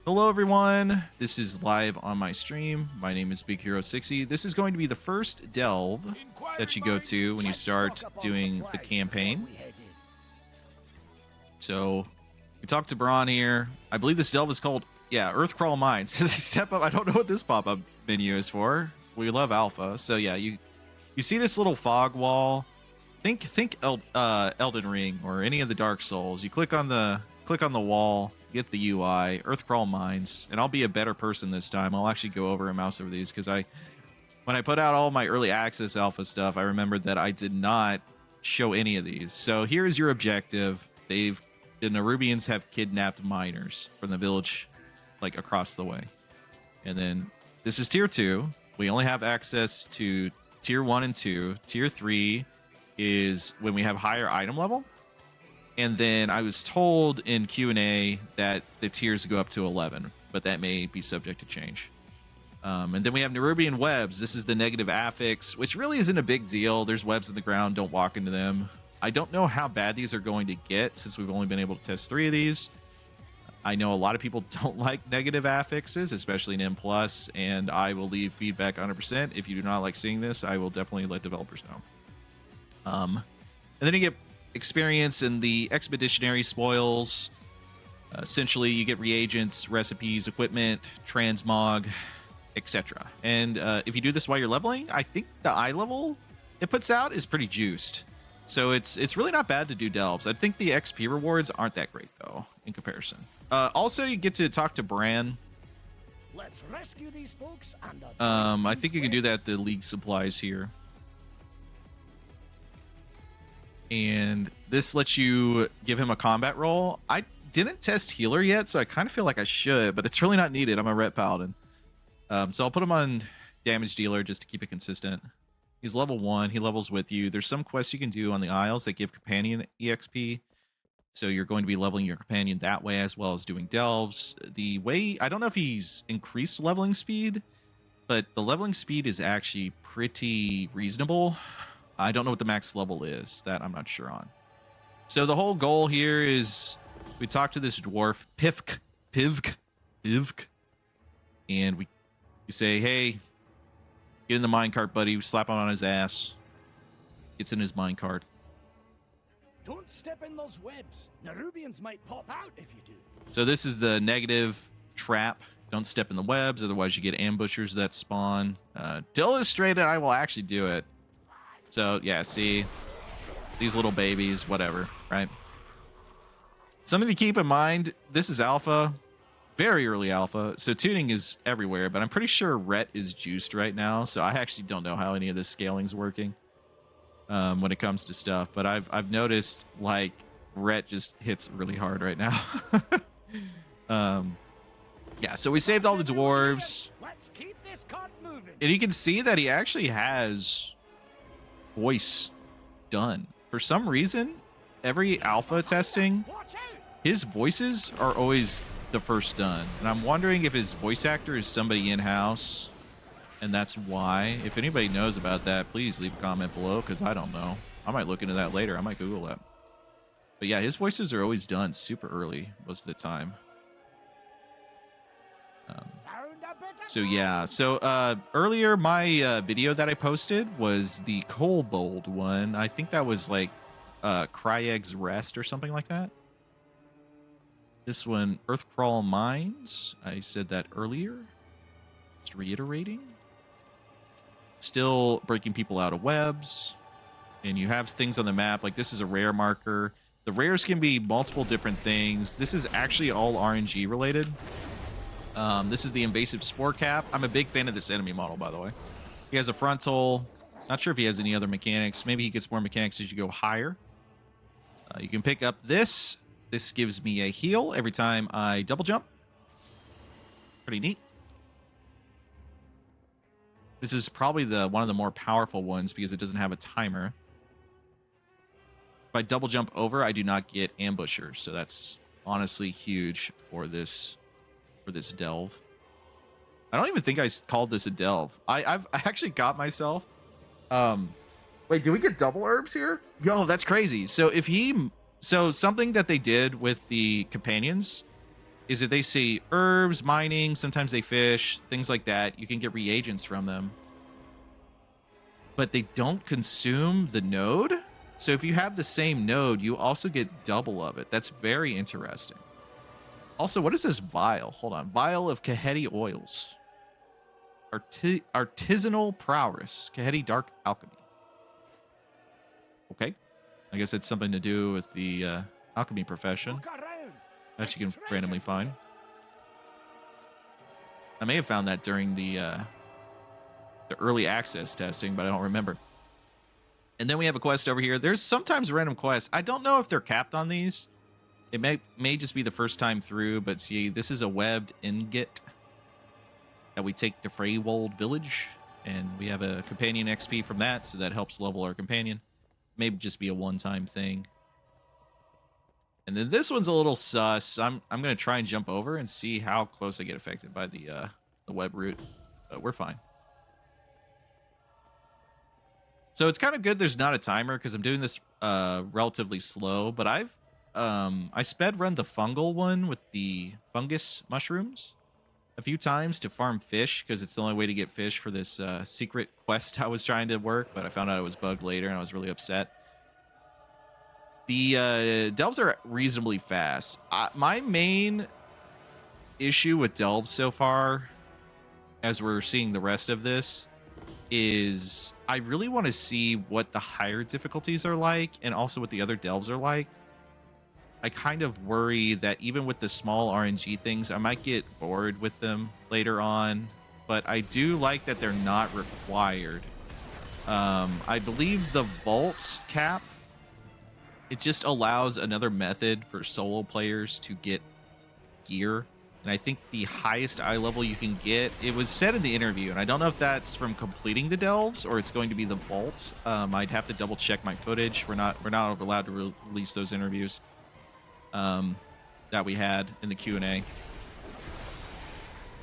Hello everyone, this is live on my stream. My name is BigHeroSixy. This is going to be the first delve that you go to when you start doing the campaign. So, we talked to Braun here. I believe this delve is called, Earthcrawl Mines. Step up, I don't know what this pop-up menu is for. We love alpha. So yeah, you see this little fog wall. Think Elden Ring or any of the Dark Souls. You click on the wall, get the UI, Earthcrawl Mines, and I'll be a better person this time. I'll actually go over and mouse over these because when I put out all my early access alpha stuff, I remembered that I did not show any of these. So here's your objective. The Nerubians have kidnapped miners from the village, like across the way. And then this is tier 2. We only have access to tier 1 and 2. Tier 3 is when we have higher item level. And then I was told in Q&A that the tiers go up to 11, but that may be subject to change. And then we have Nerubian webs. This is the negative affix, which really isn't a big deal. There's webs in the ground. Don't walk into them. I don't know how bad these are going to get since we've only been able to test 3 of these. I know a lot of people don't like negative affixes, especially in M+, and I will leave feedback 100%. If you do not like seeing this, I will definitely let developers know. And then you get experience in the expeditionary spoils. Essentially, you get reagents, recipes, equipment, transmog, etc. And if you do this while you're leveling, I think the eye level it puts out is pretty juiced. So it's really not bad to do delves. I think the XP rewards aren't that great though in comparison. Also, you get to talk to Bran. Let's rescue these folks and I think you can do that at the League supplies here. And this lets you give him a combat role. I didn't test healer yet, so I kind of feel like I should, but it's really not needed. I'm a ret paladin. So I'll put him on damage dealer just to keep it consistent. He's level 1. He levels with you. There's some quests you can do on the Isles that give companion EXP. So you're going to be leveling your companion that way as well as doing delves. The way, I don't know if he's increased leveling speed, but the leveling speed is actually pretty reasonable. I don't know what the max level is. That I'm not sure on. So the whole goal here is we talk to this dwarf, Pivk, and we say, hey, get in the minecart, buddy. We slap on his ass. Gets in his minecart. Don't step in those webs. Nerubians might pop out if you do. So this is the negative trap. Don't step in the webs, otherwise you get ambushers that spawn. To illustrate it, I will actually do it. So, yeah, see, these little babies, whatever, right? Something to keep in mind, this is alpha, very early alpha, so tuning is everywhere, but I'm pretty sure ret is juiced right now, so I actually don't know how any of this scaling's working when it comes to stuff, but I've noticed, like, ret just hits really hard right now. Yeah, so we saved all the dwarves. Let's keep this cart moving. And you can see that he actually has voice done. For some reason, every alpha testing, his voices are always the first done. And I'm wondering if his voice actor is somebody in-house, and that's why. If anybody knows about that, please leave a comment below, because I don't know. I might look into that later. I might Google that. But yeah, his voices are always done super early most of the time. So yeah, so earlier my video that I posted was the Kobold one. I think that was like Cryeg's Rest or something like that. This one, Earthcrawl Mines. I said that earlier. Just reiterating. Still breaking people out of webs. And you have things on the map, like this is a rare marker. The rares can be multiple different things. This is actually all RNG related. This is the invasive spore cap. I'm a big fan of this enemy model, by the way. He has a frontal. Not sure if he has any other mechanics. Maybe he gets more mechanics as you go higher. You can pick up this. This gives me a heal every time I double jump. Pretty neat. This is probably one of the more powerful ones because it doesn't have a timer. If I double jump over, I do not get ambushers. So that's honestly huge for this delve. I don't even think I called this a delve. I actually got myself. Wait, do we get double herbs here? Yo, that's crazy. So something that they did with the companions is if they see herbs, mining, sometimes they fish, things like that. You can get reagents from them. But they don't consume the node. So if you have the same node, you also get double of it. That's very interesting. Also, what is this vial? Hold on. Vial of Kaheti oils. Artisanal prowess. Kaheti dark alchemy. Okay. I guess it's something to do with the alchemy profession. Look around. That you There's can treasure randomly find. here. I may have found that during the early access testing, but I don't remember. And then we have a quest over here. There's sometimes random quests. I don't know if they're capped on these. It may just be the first time through, but see, this is a webbed ingot that we take to Freywold Village, and we have a companion XP from that, so that helps level our companion. Maybe just be a one-time thing. And then this one's a little sus. I'm gonna try and jump over and see how close I get affected by the web route, but we're fine. So it's kind of good there's not a timer because I'm doing this relatively slow, but I sped run the fungal one with the fungus mushrooms a few times to farm fish because it's the only way to get fish for this secret quest I was trying to work, but I found out it was bugged later and I was really upset. The delves are reasonably fast. My main issue with delves so far, as we're seeing the rest of this, is I really want to see what the higher difficulties are like and also what the other delves are like. I kind of worry that even with the small RNG things, I might get bored with them later on, but I do like that they're not required. I believe the vault cap, it just allows another method for solo players to get gear. And I think the highest eye level you can get, it was said in the interview, and I don't know if that's from completing the delves or it's going to be the vaults. I'd have to double check my footage. We're not allowed to release those interviews that we had in the Q&A.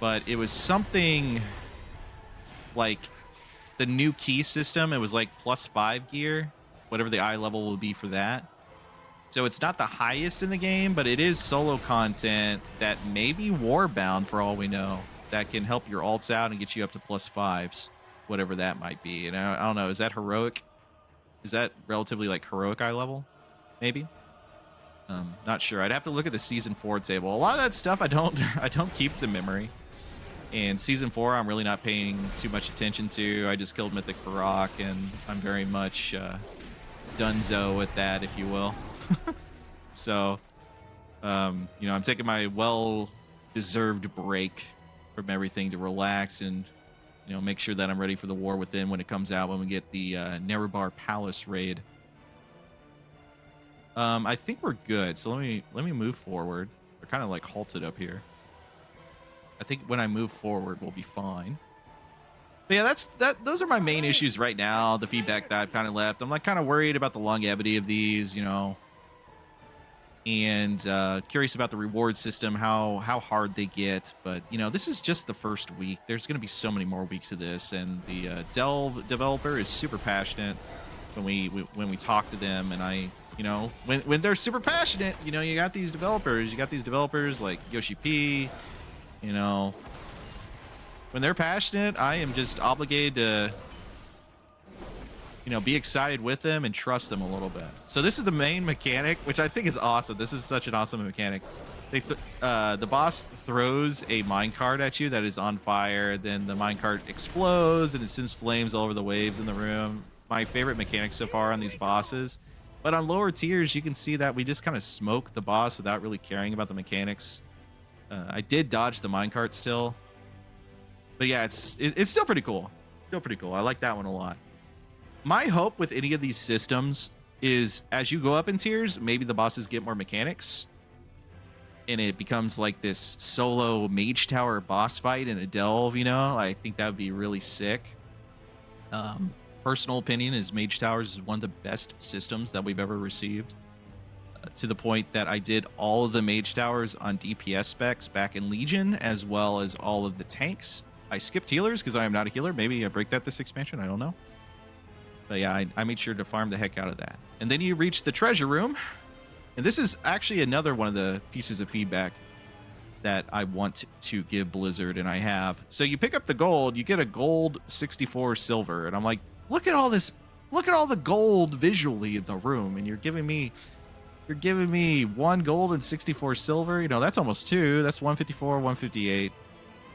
But it was something like the new key system. It was like +5 gear, whatever the eye level will be for that. So it's not the highest in the game, but it is solo content that may be warbound for all we know. That can help your alts out and get you up to +5s, whatever that might be. And I don't know, is that heroic? Is that relatively like heroic eye level? Maybe? Not sure. I'd have to look at the season 4 table. A lot of that stuff I don't keep to memory. And season 4 I'm really not paying too much attention to. I just killed Mythic Barak and I'm very much donezo with that, if you will. So, I'm taking my well-deserved break from everything to relax and, make sure that I'm ready for the War Within when it comes out, when we get the Nerebar Palace raid. I think we're good. So let me move forward. We're kind of like halted up here. I think when I move forward, we'll be fine. But yeah, those are my main issues right now. The feedback that I've kind of left. I'm like kind of worried about the longevity of these, and curious about the reward system, how hard they get. But this is just the first week. There's going to be so many more weeks of this, and the Delve developer is super passionate. When we talk to them, and I, when they're super passionate, you got these developers like Yoshi P, when they're passionate, I am just obligated to be excited with them and trust them a little bit. So this is the main mechanic, which I think is awesome. This is such an awesome mechanic. The boss throws a minecart at you that is on fire. Then the minecart explodes and it sends flames all over the waves in the room. My favorite mechanic so far on these bosses. But on lower tiers, you can see that we just kind of smoke the boss without really caring about the mechanics. I did dodge the minecart still. But yeah, it's still pretty cool. Still pretty cool. I like that one a lot. My hope with any of these systems is as you go up in tiers, maybe the bosses get more mechanics. And it becomes like this solo mage tower boss fight in a delve, I think that would be really sick. Personal opinion is Mage Towers is one of the best systems that we've ever received. To the point that I did all of the Mage Towers on DPS specs back in Legion, as well as all of the tanks. I skipped healers because I am not a healer. Maybe I break that this expansion. I don't know. But yeah, I made sure to farm the heck out of that. And then you reach the treasure room. And this is actually another one of the pieces of feedback that I want to give Blizzard, and I have. So you pick up the gold, you get a gold 64 silver, and I'm like, look at all this, look at all the gold visually in the room, and you're giving me 1 gold and 64 silver. You know, that's almost 2. That's 154, 158.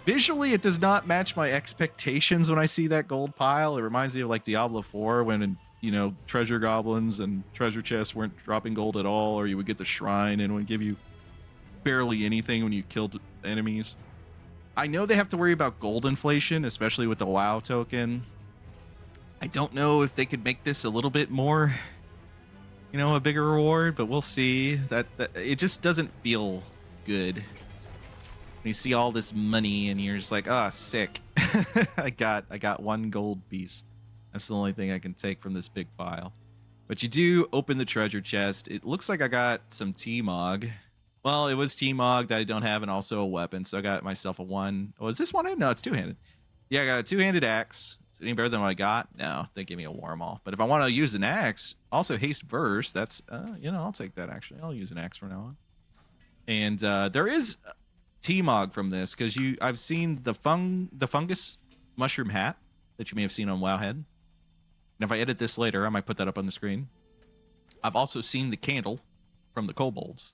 Visually, it does not match my expectations when I see that gold pile. It reminds me of like Diablo 4 when, you know, treasure goblins and treasure chests weren't dropping gold at all, or you would get the shrine and it would give you barely anything when you killed enemies. I know they have to worry about gold inflation, especially with the WoW token. I don't know if they could make this a little bit more, you know, a bigger reward, but we'll see. That it just doesn't feel good when you see all this money and you're just like, ah, sick. I got 1 gold piece. That's the only thing I can take from this big pile. But you do open the treasure chest. It looks like I got some T-Mog. Well, it was T-Mog that I don't have, and also a weapon. So I got myself a 1. Oh, is this one-handed? No, it's 2-handed. Yeah, I got a 2-handed axe. Is it any better than what I got? No, they gave me a Warmaul. But if I want to use an axe, also haste verse. That's you know, I'll take that actually. I'll use an axe from now on. And there is T-Mog from this because I've seen the fungus mushroom hat that you may have seen on Wowhead. And if I edit this later, I might put that up on the screen. I've also seen the candle from the kobolds.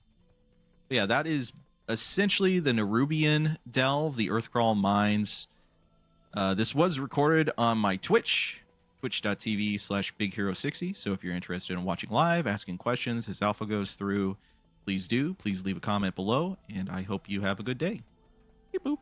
But yeah, that is essentially the Nerubian delve, the Earthcrawl mines. This was recorded on my Twitch, twitch.tv/BigHeroSixy. So if you're interested in watching live, asking questions as Alpha goes through, please do. Please leave a comment below, and I hope you have a good day. Beep boop.